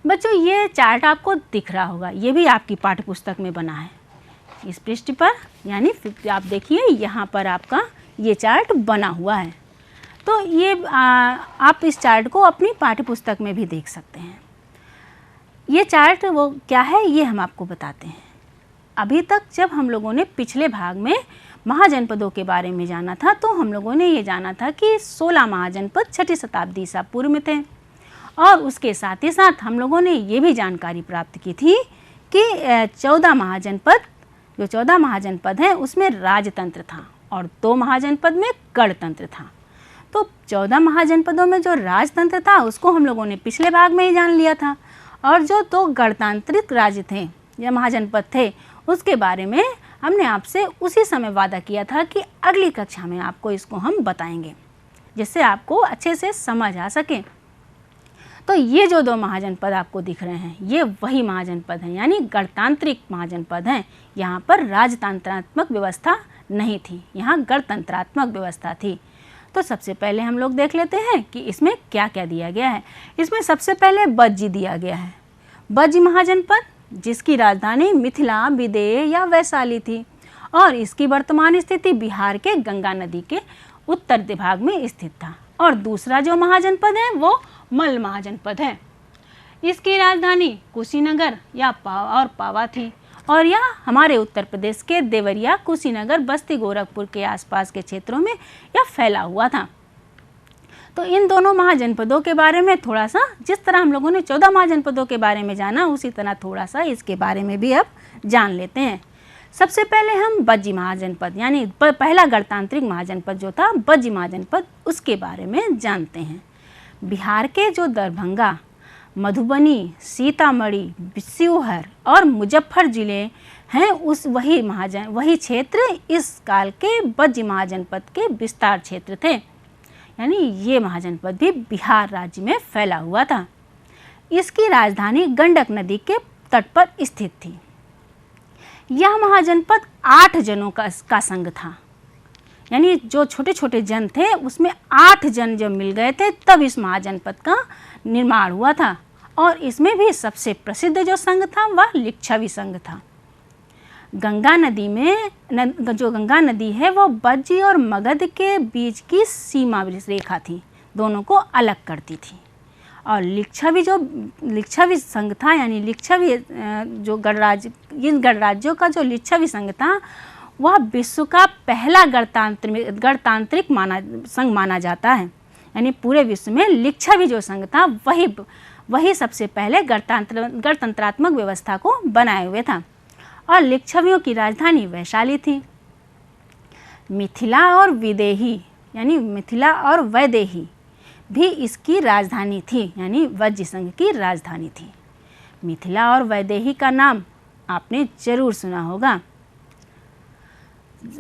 बच्चों ये चार्ट आपको दिख रहा होगा, ये भी आपकी पाठ्य पुस्तक में बना है इस पृष्ठ पर, यानी आप देखिए यहाँ पर आपका ये चार्ट बना हुआ है। तो ये आप इस चार्ट को अपनी पाठ्य पुस्तक में भी देख सकते हैं। ये चार्ट वो क्या है ये हम आपको बताते हैं। अभी तक जब हम लोगों ने पिछले भाग में महाजनपदों के बारे में जाना था तो हम लोगों ने ये जाना था कि 16 महाजनपद 6ठी शताब्दी ईसा पूर्व में थे, और उसके साथ ही साथ हम लोगों ने ये भी जानकारी प्राप्त की थी कि 14 महाजनपद, जो 14 महाजनपद हैं उसमें राजतंत्र था और 2 महाजनपद में गणतंत्र था। तो 14 महाजनपदों में जो राजतंत्र था उसको हम लोगों ने पिछले भाग में ही जान लिया था, और जो 2 गणतांत्रिक राज्य थे या महाजनपद थे उसके बारे में हमने आपसे उसी समय वादा किया था कि अगली कक्षा में आपको इसको हम बताएंगे, जिससे आपको अच्छे से समझ आ सके। तो ये जो 2 महाजनपद आपको दिख रहे हैं ये वही महाजनपद हैं, यानी गणतांत्रिक महाजनपद हैं। यहाँ पर राजतंत्रात्मक व्यवस्था नहीं थी, यहाँ गणतंत्रात्मक व्यवस्था थी। तो सबसे पहले हम लोग देख लेते हैं कि इसमें क्या क्या दिया गया है। इसमें सबसे पहले बज्जी दिया गया है। बज्जी महाजनपद जिसकी राजधानी मिथिला, विदेह या वैशाली थी, और इसकी वर्तमान स्थिति बिहार के गंगा नदी के उत्तर भाग में स्थित था। और दूसरा जो महाजनपद है वो मल्ल महाजनपद है। इसकी राजधानी कुशीनगर या पावा थी, और यह हमारे उत्तर प्रदेश के देवरिया, कुशीनगर, बस्ती, गोरखपुर के आसपास के क्षेत्रों में यह फैला हुआ था। तो इन दोनों महाजनपदों के बारे में थोड़ा सा, जिस तरह हम लोगों ने 14 महाजनपदों के बारे में जाना उसी तरह थोड़ा सा इसके बारे में भी अब जान लेते हैं। सबसे पहले हम बज्जी महाजनपद यानी पहला गणतांत्रिक महाजनपद जो था बज्जी महाजनपद, उसके बारे में जानते हैं। बिहार के जो दरभंगा, मधुबनी, सीतामढ़ी, शिवहर और मुजफ्फर जिले हैं वही क्षेत्र इस काल के बज्जी महाजनपद के विस्तार क्षेत्र थे, यानी ये महाजनपद भी बिहार राज्य में फैला हुआ था। इसकी राजधानी गंडक नदी के तट पर स्थित थी। यह महाजनपद 8 जनों का संघ था, यानी जो छोटे छोटे जन थे उसमें 8 जन जब मिल गए थे तब इस महाजनपद का निर्माण हुआ था। और इसमें भी सबसे प्रसिद्ध जो संघ था वह लिच्छवी संघ था। गंगा नदी में जो गंगा नदी है वो बज्जी और मगध के बीच की सीमा रेखा थी, दोनों को अलग करती थी। और लिच्छवी संघ था, यानी लिच्छवी जो गणराज्य, इन गणराज्यों का जो लिच्छवी संघ था वह विश्व का पहला गणतांत्रिक संघ माना जाता है। यानी पूरे विश्व में लिच्छवी जो संघ था वही सबसे पहले गणतंत्रात्मक व्यवस्था को बनाए हुए था। और लिच्छवियों की राजधानी वैशाली थी। मिथिला और विदेही यानी मिथिला और वैदेही भी इसकी राजधानी थी, यानी वज्जी संघ की राजधानी थी। मिथिला और वैदेही का नाम आपने जरूर सुना होगा।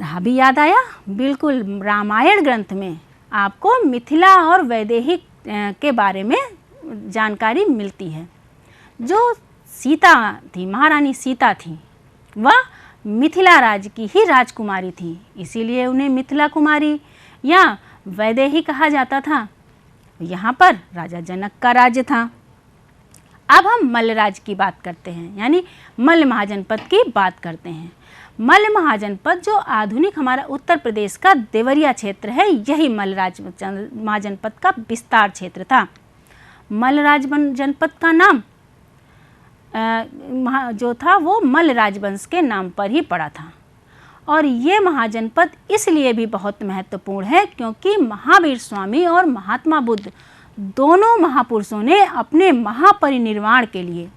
अभी याद आया? बिल्कुल, रामायण ग्रंथ में आपको मिथिला और वैदेही के बारे में जानकारी मिलती है। जो सीता थी, महारानी सीता थी, वह मिथिला राज्य की ही राजकुमारी थी, इसीलिए उन्हें मिथिला कुमारी या वैदेही कहा जाता था। यहाँ पर राजा जनक का राज्य था। अब हम मल्ल राज्य की बात करते हैं, यानी मल्ल महाजनपद की बात करते हैं। मल्ल महाजनपद जो आधुनिक हमारा उत्तर प्रदेश का देवरिया क्षेत्र है, यही मल्ल महाजनपद का विस्तार क्षेत्र था। मल्ल जनपद का नाम जो था वो मल्ल राजवंश के नाम पर ही पड़ा था। और ये महाजनपद इसलिए भी बहुत महत्वपूर्ण है क्योंकि महावीर स्वामी और महात्मा बुद्ध दोनों महापुरुषों ने अपने महापरिनिर्वाण के लिए,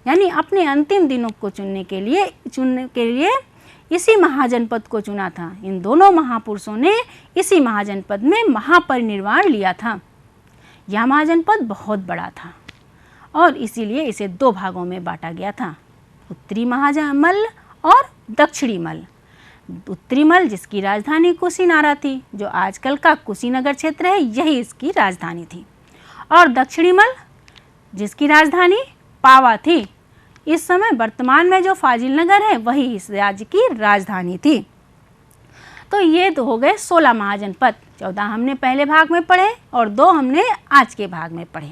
यानी अपने अंतिम दिनों को चुनने के लिए इसी महाजनपद को चुना था। इन दोनों महापुरुषों ने इसी महाजनपद में महापरिनिर्वाण लिया था। यह महाजनपद बहुत बड़ा था और इसीलिए इसे 2 भागों में बांटा गया था, उत्तरी मल्ल और दक्षिणी मल्ल। उत्तरी मल्ल जिसकी राजधानी कुशीनारा थी, जो आजकल का कुशीनगर क्षेत्र है, यही इसकी राजधानी थी। और दक्षिणी मल्ल जिसकी राजधानी पावा थी। इस समय वर्तमान में जो फाजिल नगर है वही इस राज्य की राजधानी थी। तो ये तो हो गए 16 महाजनपद। 14 हमने पहले भाग में पढ़े और 2 हमने आज के भाग में पढ़े।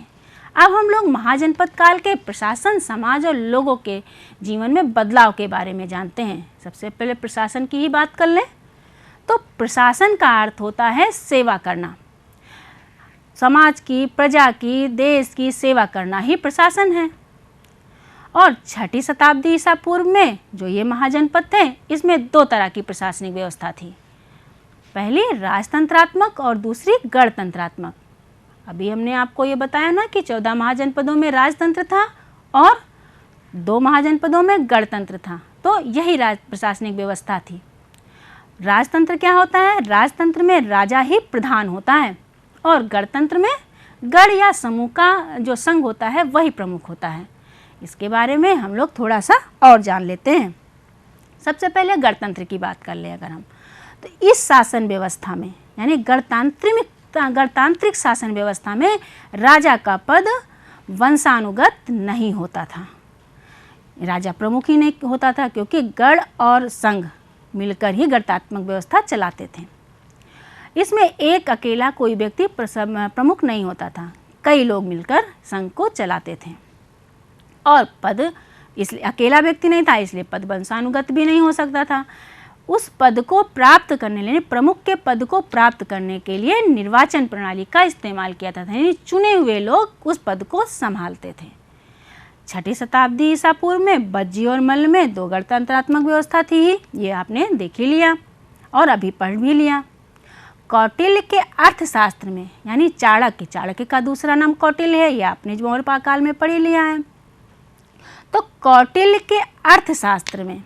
अब हम लोग महाजनपद काल के प्रशासन, समाज और लोगों के जीवन में बदलाव के बारे में जानते हैं। सबसे पहले प्रशासन की ही बात कर लें तो प्रशासन का अर्थ होता है सेवा करना। समाज की, प्रजा की, देश की सेवा करना ही प्रशासन है। और 6ठी शताब्दी ईसा पूर्व में जो ये महाजनपद थे, इसमें 2 तरह की प्रशासनिक व्यवस्था थी। पहली राजतंत्रात्मक और दूसरी गणतंत्रात्मक। अभी हमने आपको ये बताया ना कि 14 महाजनपदों में राजतंत्र था और 2 महाजनपदों में गणतंत्र था। तो यही प्रशासनिक व्यवस्था थी। राजतंत्र क्या होता है? राजतंत्र में राजा ही प्रधान होता है और गणतंत्र में गण या समूह का जो संघ होता है वही प्रमुख होता है। इसके बारे में हम लोग थोड़ा सा और जान लेते हैं। सबसे पहले गणतंत्र की बात कर ले अगर हम, तो इस शासन व्यवस्था में यानी गणतांत्रिक शासन व्यवस्था में राजा का पद वंशानुगत नहीं होता था। राजा प्रमुख ही नहीं होता था क्योंकि गण और संघ मिलकर ही गणतात्मक व्यवस्था चलाते थे। इसमें एक अकेला कोई व्यक्ति प्रमुख नहीं होता था, कई लोग मिलकर संघ को चलाते थे। और पद इसलिए अकेला व्यक्ति नहीं था, इसलिए पद वंशानुगत भी नहीं हो सकता था। उस पद को प्राप्त करने लिए, प्रमुख के पद को प्राप्त करने के लिए निर्वाचन प्रणाली का इस्तेमाल किया था, यानी चुने हुए लोग उस पद को संभालते थे। 6ठी शताब्दी ईसा पूर्व में बज्जी और मल्ल में 2 गणतंत्रात्मक व्यवस्था थी ही, ये आपने देख ही लिया और अभी पढ़ भी लिया। कौटिल्य के अर्थशास्त्र में यानी चाणक्य का दूसरा नाम कौटिल्य है, ये आपने मौर्य काल में पढ़ लिया है। तो कौटिल्य के अर्थशास्त्र में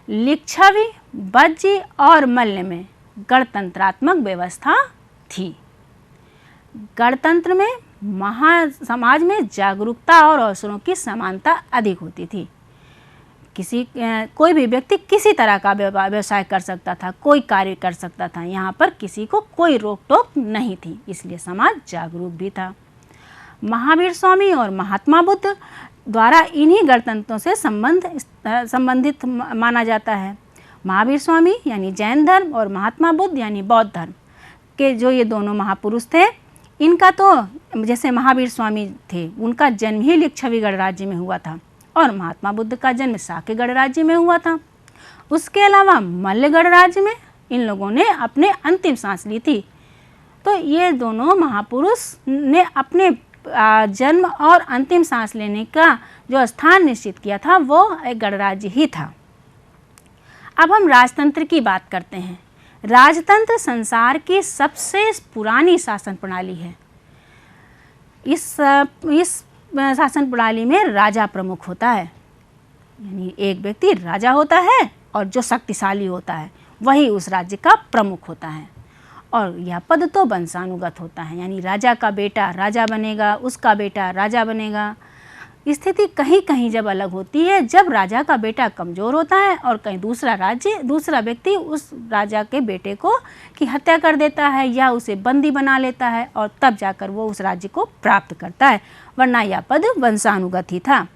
लिच्छवी, बज्जी और मल्ल में गणतंत्रात्मक व्यवस्था थी। गणतंत्र में समाज में जागरूकता और अवसरों की समानता अधिक होती थी। कोई भी व्यक्ति किसी तरह का व्यवसाय कर सकता था, कोई कार्य कर सकता था। यहाँ पर किसी को कोई रोक टोक नहीं थी, इसलिए समाज जागरूक भी था। महावीर स्वामी और महात्मा बुद्ध द्वारा इन्हीं गणतंत्रों से संबंधित माना जाता है। महावीर स्वामी यानी जैन धर्म और महात्मा बुद्ध यानी बौद्ध धर्म के जो ये दोनों महापुरुष थे, इनका तो जैसे महावीर स्वामी थे, उनका जन्म ही लिच्छवी गणराज्य में हुआ था और महात्मा बुद्ध का जन्म साक्य गणराज्य में हुआ था। उसके अलावा मल्ल गणराज्य में इन लोगों ने अपने अंतिम सांस ली थी। तो ये दोनों महापुरुष ने अपने जन्म और अंतिम सांस लेने का जो स्थान निश्चित किया था वो एक गणराज्य ही था। अब हम राजतंत्र की बात करते हैं। राजतंत्र संसार की सबसे पुरानी शासन प्रणाली है। इस शासन प्रणाली में राजा प्रमुख होता है, यानी एक व्यक्ति राजा होता है और जो शक्तिशाली होता है वही उस राज्य का प्रमुख होता है। और यह पद तो वंशानुगत होता है, यानी राजा का बेटा राजा बनेगा, उसका बेटा राजा बनेगा। स्थिति कहीं कहीं जब अलग होती है, जब राजा का बेटा कमज़ोर होता है और कहीं दूसरा व्यक्ति उस राजा के बेटे को की हत्या कर देता है या उसे बंदी बना लेता है और तब जाकर वो उस राज्य को प्राप्त करता है, वरना यह पद वंशानुगत ही था।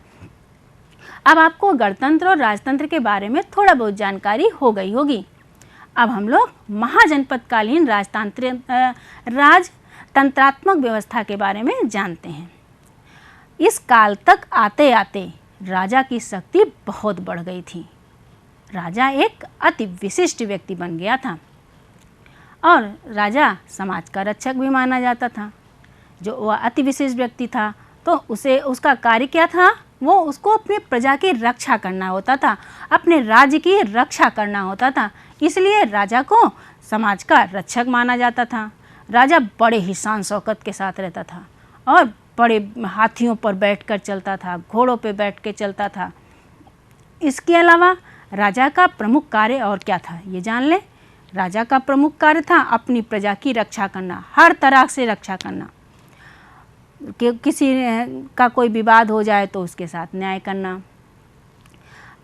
अब आपको गणतंत्र और राजतंत्र के बारे में थोड़ा बहुत जानकारी हो गई होगी। अब हम लोग महाजनपदकालीन राजतंत्रात्मक व्यवस्था के बारे में जानते हैं। इस काल तक आते आते राजा की शक्ति बहुत बढ़ गई थी। राजा एक अति विशिष्ट व्यक्ति बन गया था और राजा समाज का रक्षक भी माना जाता था। जो वह अति विशिष्ट व्यक्ति था तो उसका कार्य क्या था? वो उसको अपने प्रजा की रक्षा करना होता था, अपने राज्य की रक्षा करना होता था। इसलिए राजा को समाज का रक्षक माना जाता था। राजा बड़े ही शान शौकत के साथ रहता था और बड़े हाथियों पर बैठकर चलता था, घोड़ों पर बैठ के चलता था। इसके अलावा राजा का प्रमुख कार्य और क्या था ये जान लें। राजा का प्रमुख कार्य था अपनी प्रजा की रक्षा करना, हर तरह से रक्षा करना। कि किसी का कोई विवाद हो जाए तो उसके साथ न्याय करना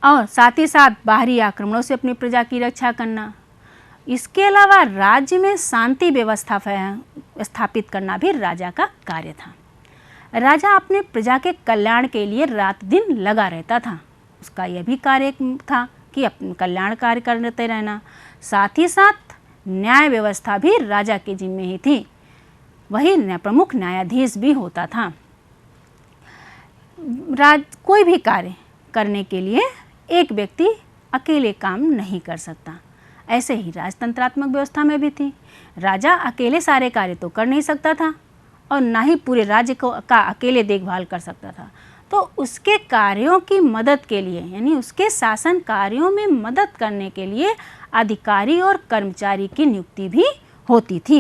और साथ ही साथ बाहरी आक्रमणों से अपनी प्रजा की रक्षा करना। इसके अलावा राज्य में शांति व्यवस्था स्थापित करना भी राजा का कार्य था। राजा अपने प्रजा के कल्याण के लिए रात दिन लगा रहता था। उसका यह भी कार्य था कि अपने कल्याण कार्य करते रहना। साथ ही साथ न्याय व्यवस्था भी राजा के जिम्मे ही थी। वही प्रमुख न्यायाधीश भी होता था। कोई भी कार्य करने के लिए एक व्यक्ति अकेले काम नहीं कर सकता। ऐसे ही राजतंत्रात्मक व्यवस्था में भी थी। राजा अकेले सारे कार्य तो कर नहीं सकता था और ना ही पूरे राज्य का अकेले देखभाल कर सकता था। तो उसके कार्यों की मदद के लिए, यानी उसके शासन कार्यों में मदद करने के लिए अधिकारी और कर्मचारी की नियुक्ति भी होती थी।